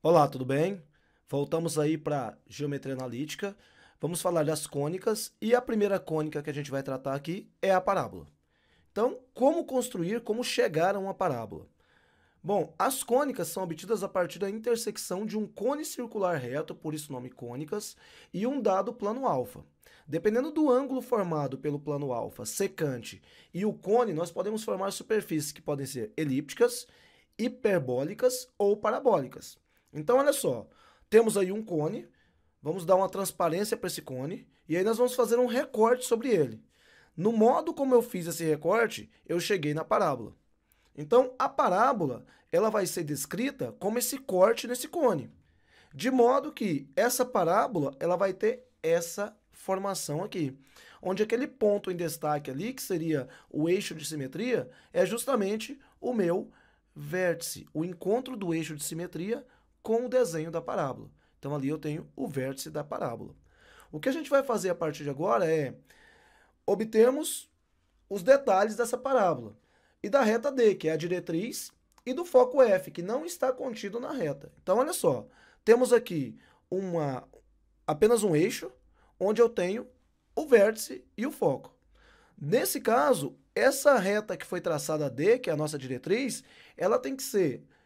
Olá, tudo bem? Voltamos aí para geometria analítica. Vamos falar das cônicas e a primeira cônica que a gente vai tratar aqui é a parábola. Então, como construir, como chegar a uma parábola? Bom, as cônicas são obtidas a partir da intersecção de um cone circular reto, por isso o nome cônicas, e um dado plano alfa. Dependendo do ângulo formado pelo plano alfa, secante e o cone, nós podemos formar superfícies que podem ser elípticas, hiperbólicas ou parabólicas. Então, olha só, temos aí um cone, vamos dar uma transparência para esse cone, e aí nós vamos fazer um recorte sobre ele. No modo como eu fiz esse recorte, eu cheguei na parábola. Então, a parábola, ela vai ser descrita como esse corte nesse cone. De modo que essa parábola, ela vai ter essa formação aqui. Onde aquele ponto em destaque ali, que seria o eixo de simetria, é justamente o meu vértice, o encontro do eixo de simetria com o desenho da parábola. Então, ali eu tenho o vértice da parábola. O que a gente vai fazer a partir de agora é obtermos os detalhes dessa parábola e da reta D, que é a diretriz, e do foco F, que não está contido na reta. Então, olha só, temos aqui apenas um eixo, onde eu tenho o vértice e o foco. Nesse caso, essa reta que foi traçada D, que é a nossa diretriz, ela tem que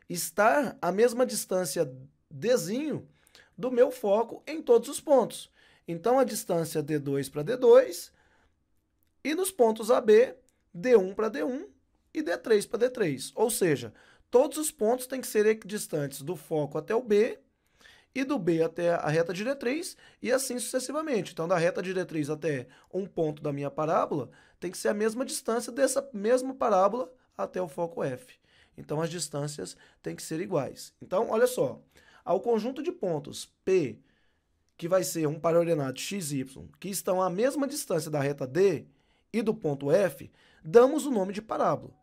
estar a mesma distância Dzinho do meu foco em todos os pontos. Então, a distância D2 para D2, e nos pontos AB, D1 para D1 e D3 para D3. Ou seja, todos os pontos têm que ser equidistantes do foco até o B e do B até a reta diretriz e assim sucessivamente. Então, da reta diretriz até um ponto da minha parábola, tem que ser a mesma distância dessa mesma parábola até o foco F. Então, as distâncias têm que ser iguais. Então, olha só, ao conjunto de pontos P, que vai ser um paralelogramo x, y, que estão à mesma distância da reta D e do ponto F, damos o nome de parábola.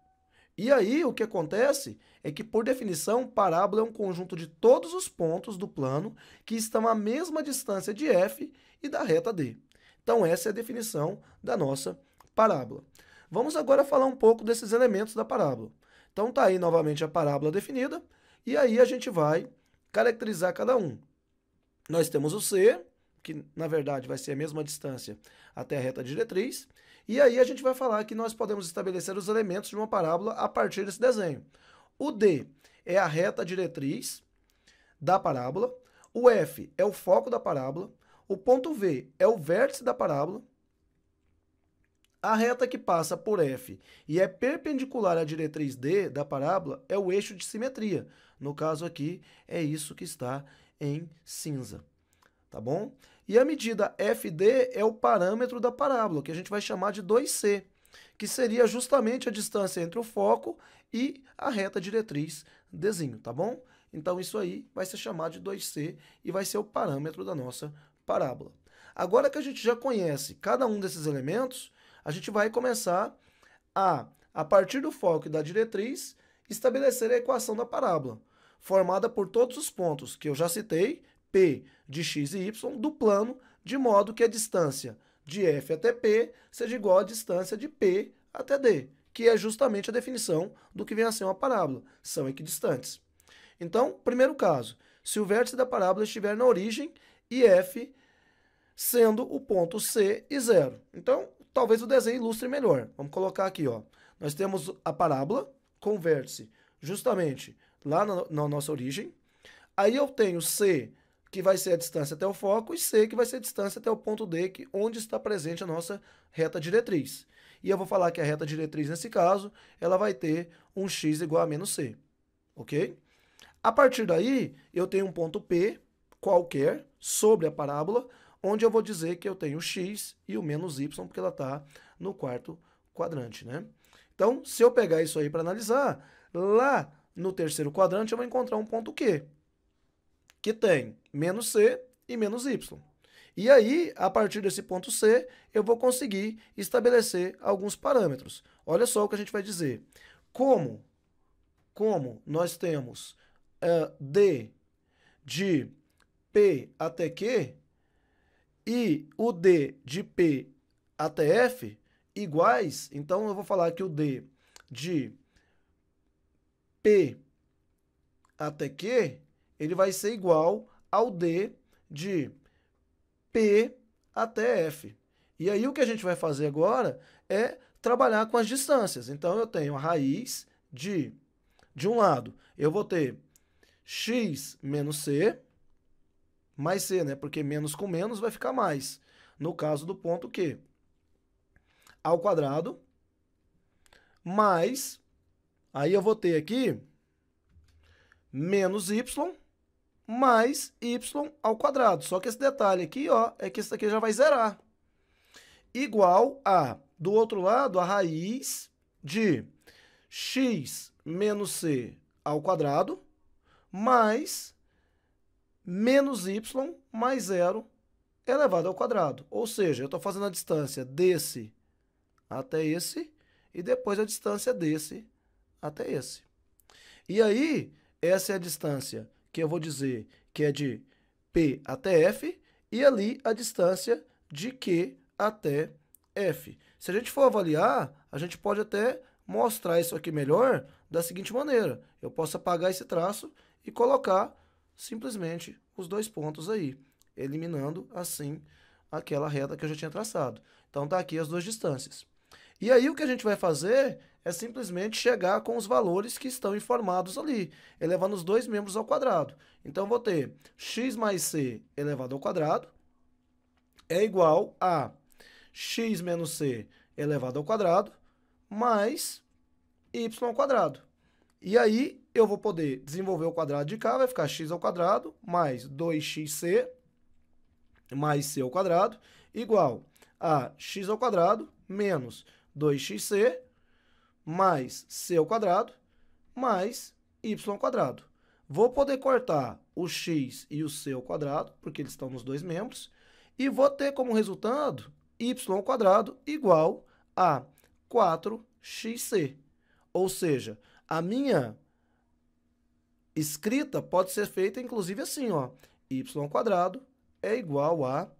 E aí, o que acontece é que, por definição, parábola é um conjunto de todos os pontos do plano que estão à mesma distância de F e da reta D. Então, essa é a definição da nossa parábola. Vamos agora falar um pouco desses elementos da parábola. Então, tá aí novamente a parábola definida, e aí a gente vai caracterizar cada um. Nós temos o C, que na verdade vai ser a mesma distância até a reta diretriz, e aí a gente vai falar que nós podemos estabelecer os elementos de uma parábola a partir desse desenho. O D é a reta diretriz da parábola, o F é o foco da parábola, o ponto V é o vértice da parábola, a reta que passa por F e é perpendicular à diretriz D da parábola é o eixo de simetria. No caso aqui, é isso que está em cinza. Tá bom? E a medida FD é o parâmetro da parábola, que a gente vai chamar de 2C, que seria justamente a distância entre o foco e a reta diretriz Dzinho, tá bom? Então, isso aí vai ser chamado de 2C e vai ser o parâmetro da nossa parábola. Agora que a gente já conhece cada um desses elementos, a gente vai começar a partir do foco e da diretriz, estabelecer a equação da parábola, formada por todos os pontos que eu já citei, P de x e y, do plano, de modo que a distância de F até P seja igual à distância de P até D, que é justamente a definição do que vem a ser uma parábola, são equidistantes. Então, primeiro caso, se o vértice da parábola estiver na origem e F sendo o ponto C e 0. Então, talvez o desenho ilustre melhor. Vamos colocar aqui, ó. Nós temos a parábola com vértice justamente lá na nossa origem. Aí eu tenho C, que vai ser a distância até o foco, e C, que vai ser a distância até o ponto D, onde está presente a nossa reta diretriz. E eu vou falar que a reta diretriz, nesse caso, ela vai ter um x igual a menos C. Ok? A partir daí, eu tenho um ponto P qualquer sobre a parábola, onde eu vou dizer que eu tenho x e o menos y, porque ela está no quarto quadrante, né? Então, se eu pegar isso aí para analisar, lá no terceiro quadrante eu vou encontrar um ponto Q, que tem menos C e menos Y. E aí, a partir desse ponto C, eu vou conseguir estabelecer alguns parâmetros. Olha só o que a gente vai dizer. Como nós temos D de P até Q, e o D de P até F iguais, então eu vou falar que o D de P até Q ele vai ser igual ao D de P até F. E aí o que a gente vai fazer agora é trabalhar com as distâncias. Então eu tenho a raiz de um lado, eu vou ter x menos c, mais c, né? Porque menos com menos vai ficar mais. No caso do ponto Q, ao quadrado, mais, aí eu vou ter aqui menos y mais y ao quadrado. Só que esse detalhe aqui, ó, é que isso aqui já vai zerar. Igual a, do outro lado, a raiz de x menos c ao quadrado mais menos y mais zero elevado ao quadrado. Ou seja, eu estou fazendo a distância desse até esse e depois a distância desse até esse. E aí, essa é a distância que eu vou dizer que é de P até F e ali a distância de Q até F. Se a gente for avaliar, a gente pode até mostrar isso aqui melhor da seguinte maneira. Eu posso apagar esse traço e colocar simplesmente os dois pontos aí, eliminando assim aquela reta que eu já tinha traçado. Então tá aqui as duas distâncias. E aí o que a gente vai fazer é simplesmente chegar com os valores que estão informados ali, elevando os dois membros ao quadrado. Então eu vou ter x mais c elevado ao quadrado é igual a x menos c elevado ao quadrado mais y ao quadrado. E aí eu vou poder desenvolver o quadrado de cá, vai ficar x ao quadrado mais 2xc mais c ao quadrado igual a x ao quadrado menos 2xc mais c ao quadrado mais y ao quadrado. Vou poder cortar o x e o c ao quadrado, porque eles estão nos dois membros, e vou ter como resultado y ao quadrado igual a 4xc. Ou seja, a minha escrita pode ser feita inclusive assim, ó, y ao quadrado é igual a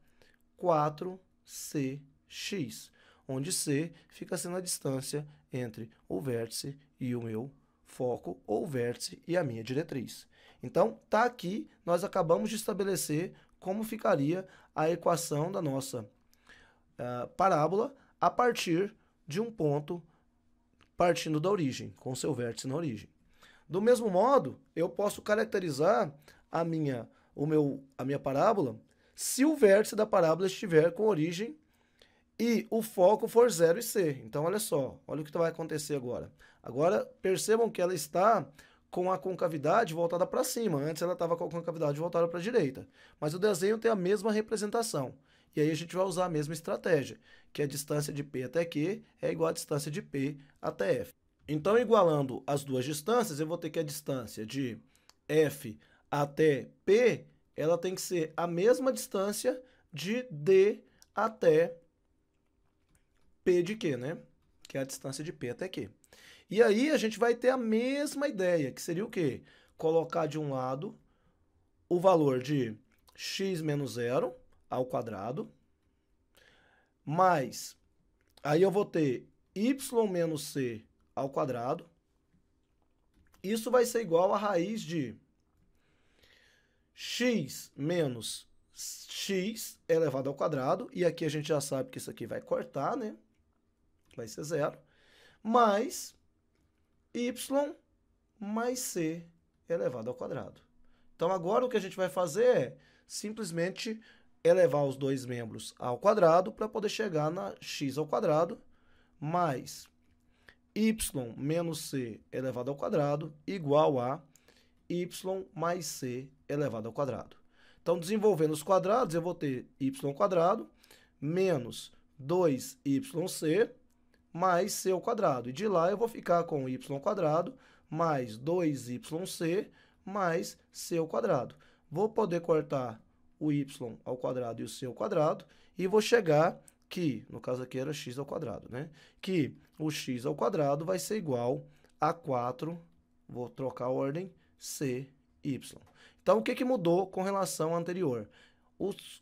4cx, onde c fica sendo a distância entre o vértice e o meu foco, ou o vértice e a minha diretriz. Então, tá aqui, nós acabamos de estabelecer como ficaria a equação da nossa parábola a partir de um ponto partindo da origem, com seu vértice na origem. Do mesmo modo, eu posso caracterizar a minha parábola se o vértice da parábola estiver com origem e o foco for 0 e c. Então, olha só, olha o que vai acontecer agora. Agora, percebam que ela está com a concavidade voltada para cima. Antes ela estava com a concavidade voltada para a direita. Mas o desenho tem a mesma representação. E aí a gente vai usar a mesma estratégia, que a distância de P até Q é igual à distância de P até F. Então, igualando as duas distâncias, eu vou ter que a distância de F até P, ela tem que ser a mesma distância de D até P de Q, né? Que é a distância de P até Q. E aí a gente vai ter a mesma ideia, que seria o quê? Colocar de um lado o valor de x menos 0 ao quadrado, mais, aí eu vou ter y menos c ao quadrado. Isso vai ser igual a raiz de x menos x elevado ao quadrado, e aqui a gente já sabe que isso aqui vai cortar, né? Vai ser 0, mais y mais c elevado ao quadrado. Então, agora o que a gente vai fazer é simplesmente elevar os dois membros ao quadrado para poder chegar na x ao quadrado mais y menos c elevado ao quadrado igual a y mais c elevado ao quadrado. Então, desenvolvendo os quadrados, eu vou ter y ao quadrado menos 2yc mais c ao quadrado. E de lá eu vou ficar com y ao quadrado mais 2yc mais c ao quadrado. Vou poder cortar o y ao quadrado e o c ao quadrado e vou chegar que, no caso aqui era x ao quadrado, né? Que o x ao quadrado vai ser igual a 4, vou trocar a ordem, cy. Então, o que mudou com relação ao anterior?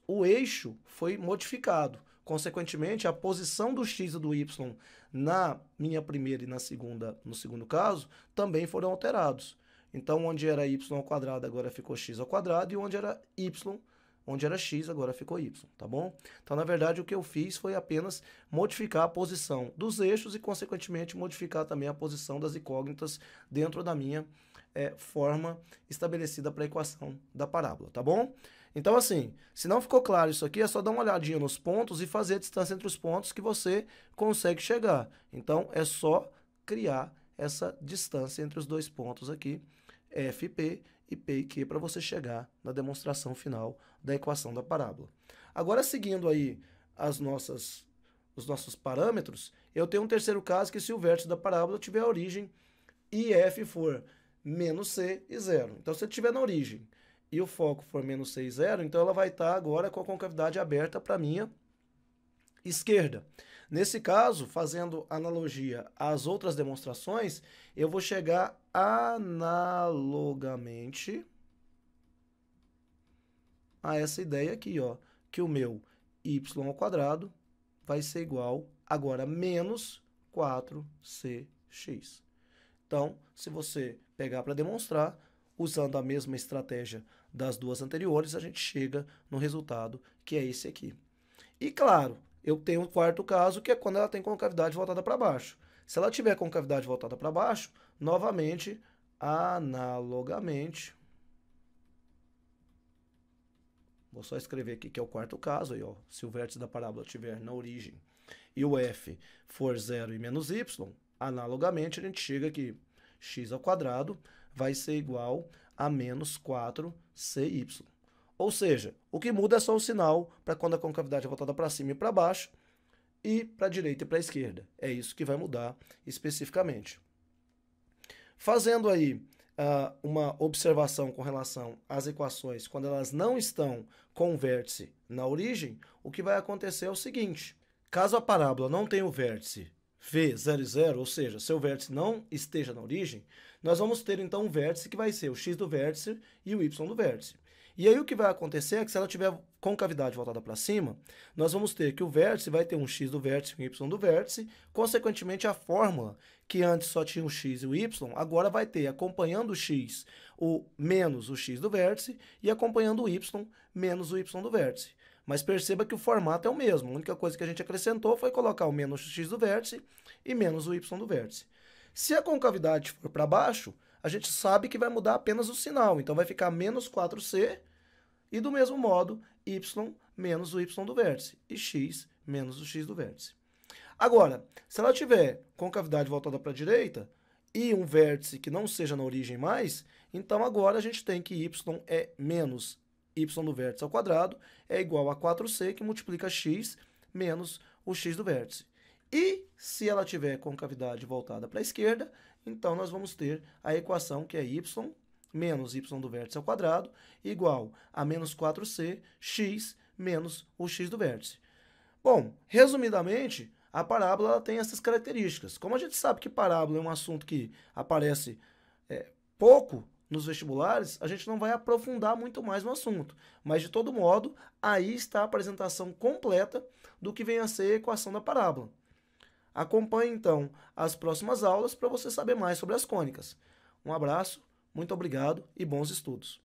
O eixo foi modificado. Consequentemente, a posição do x e do y na minha primeira e no segundo caso também foram alterados. Então, onde era y ao quadrado, agora ficou x ao quadrado, e onde era y, onde era x, agora ficou y, tá bom? Então, na verdade, o que eu fiz foi apenas modificar a posição dos eixos e, consequentemente, modificar também a posição das incógnitas dentro da minha forma estabelecida para a equação da parábola, tá bom? Então, assim, se não ficou claro isso aqui, é só dar uma olhadinha nos pontos e fazer a distância entre os pontos que você consegue chegar. Então, é só criar essa distância entre os dois pontos aqui, FP e P e Q, para você chegar na demonstração final da equação da parábola. Agora, seguindo aí os nossos parâmetros, eu tenho um terceiro caso que se o vértice da parábola tiver a origem e F for menos C e 0. Então, se ele estiver na origem e o foco for menos C e 0, então ela vai estar agora com a concavidade aberta para a minha esquerda. Nesse caso, fazendo analogia às outras demonstrações, eu vou chegar analogamente a essa ideia aqui, ó, que o meu y ao quadrado vai ser igual agora menos 4cx. Então, se você pegar para demonstrar, usando a mesma estratégia das duas anteriores, a gente chega no resultado que é esse aqui. E claro, eu tenho um quarto caso, que é quando ela tem concavidade voltada para baixo. Se ela tiver concavidade voltada para baixo, novamente, analogamente, vou só escrever aqui que é o quarto caso, aí, ó, se o vértice da parábola estiver na origem e o f for 0 e menos y, analogamente, a gente chega aqui, x ao quadrado vai ser igual a menos 4cy. Ou seja, o que muda é só o sinal para quando a concavidade é voltada para cima e para baixo, e para a direita e para a esquerda. É isso que vai mudar especificamente. Fazendo aí uma observação com relação às equações, quando elas não estão com o vértice na origem, o que vai acontecer é o seguinte: caso a parábola não tenha o vértice V, 0 e 0, ou seja, seu vértice não esteja na origem, nós vamos ter então um vértice que vai ser o x do vértice e o y do vértice. E aí o que vai acontecer é que se ela tiver concavidade voltada para cima, nós vamos ter que o vértice vai ter um x do vértice e um y do vértice, consequentemente a fórmula que antes só tinha o x e o y, agora vai ter acompanhando o x o menos o x do vértice e acompanhando o y menos o y do vértice. Mas perceba que o formato é o mesmo, a única coisa que a gente acrescentou foi colocar o menos o x do vértice e menos o y do vértice. Se a concavidade for para baixo, a gente sabe que vai mudar apenas o sinal, então vai ficar menos 4c e do mesmo modo y menos o y do vértice e x menos o x do vértice. Agora, se ela tiver concavidade voltada para a direita e um vértice que não seja na origem mais, então agora a gente tem que y é menos y do vértice ao quadrado é igual a 4c, que multiplica x menos o x do vértice. E se ela tiver concavidade voltada para a esquerda, então nós vamos ter a equação que é y menos y do vértice ao quadrado igual a menos 4c, x menos o x do vértice. Bom, resumidamente, a parábola ela tem essas características. Como a gente sabe que parábola é um assunto que aparece pouco nos vestibulares, a gente não vai aprofundar muito mais no assunto. Mas, de todo modo, aí está a apresentação completa do que vem a ser a equação da parábola. Acompanhe, então, as próximas aulas para você saber mais sobre as cônicas. Um abraço, muito obrigado e bons estudos.